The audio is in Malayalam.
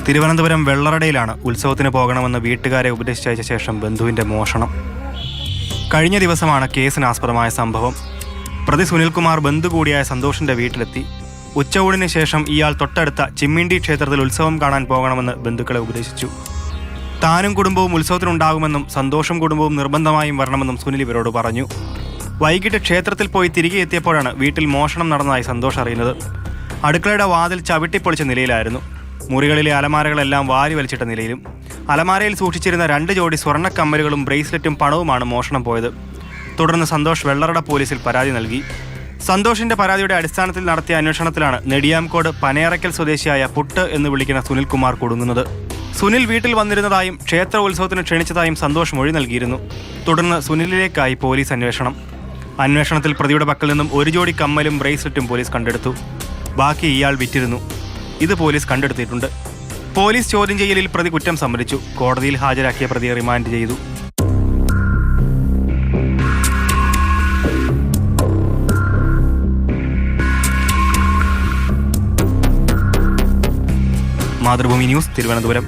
തിരുവനന്തപുരം വെള്ളറടയിലാണ് ഉത്സവത്തിന് പോകണമെന്ന് വീട്ടുകാരെ ഉപദേശിച്ചയച്ച ശേഷം ബന്ധുവിൻ്റെ മോഷണം. കഴിഞ്ഞ ദിവസമാണ് കേസിനാസ്പദമായ സംഭവം. പ്രതി സുനിൽകുമാർ ബന്ധു കൂടിയായ സന്തോഷിൻ്റെ വീട്ടിലെത്തി. ഉച്ചയൂണിന് ശേഷം ഇയാൾ തൊട്ടടുത്ത ചിമ്മിണ്ടി ക്ഷേത്രത്തിൽ ഉത്സവം കാണാൻ പോകണമെന്ന് ബന്ധുക്കളെ ഉപദേശിച്ചു. താനും കുടുംബവും ഉത്സവത്തിനുണ്ടാകുമെന്നും സന്തോഷം കുടുംബവും നിർബന്ധമായും വരണമെന്നും സുനിൽ ഇവരോട് പറഞ്ഞു. വൈകിട്ട് ക്ഷേത്രത്തിൽ പോയി തിരികെ എത്തിയപ്പോഴാണ് വീട്ടിൽ മോഷണം നടന്നതായി സന്തോഷ് അറിയുന്നത്. അടുക്കളയുടെ വാതിൽ ചവിട്ടിപ്പൊളിച്ച നിലയിലായിരുന്നു. മുറികളിലെ അലമാരകളെല്ലാം വാരി വലിച്ചിട്ട നിലയിലും. അലമാരയിൽ സൂക്ഷിച്ചിരുന്ന 2 ജോഡി സ്വർണ്ണക്കമ്മലുകളും ബ്രേസ്ലെറ്റും പണവുമാണ് മോഷണം പോയത്. തുടർന്ന് സന്തോഷ് വെള്ളറട പോലീസിൽ പരാതി നൽകി. സന്തോഷിന്റെ പരാതിയുടെ അടിസ്ഥാനത്തിൽ നടത്തിയ അന്വേഷണത്തിലാണ് നെടിയാംകോട് പനയറയ്ക്കൽ സ്വദേശിയായ പുട്ട് എന്ന് വിളിക്കുന്ന സുനിൽകുമാർ കുടുങ്ങുന്നത്. സുനിൽ വീട്ടിൽ വന്നിരുന്നതായും ക്ഷേത്ര ഉത്സവത്തിന് ക്ഷണിച്ചതായും സന്തോഷ് മൊഴി നൽകിയിരുന്നു. തുടർന്ന് സുനിലിലേക്കായി പോലീസ് അന്വേഷണം. അന്വേഷണത്തിൽ പ്രതിയുടെ പക്കൽ നിന്നും 1 ജോഡി കമ്മലും ബ്രേസ്ലെറ്റും പോലീസ് കണ്ടെടുത്തു. ബാക്കി ഇയാൾ വിറ്റിരുന്നു. ഇത് പോലീസ് കണ്ടെടുത്തിട്ടുണ്ട്. പോലീസ് ചോദ്യം ചെയ്യലിൽ പ്രതി കുറ്റം സമ്മതിച്ചു. കോടതിയിൽ ഹാജരാക്കിയ പ്രതിയെ റിമാൻഡ് ചെയ്തു. മാതൃഭൂമി ന്യൂസ്, തിരുവനന്തപുരം.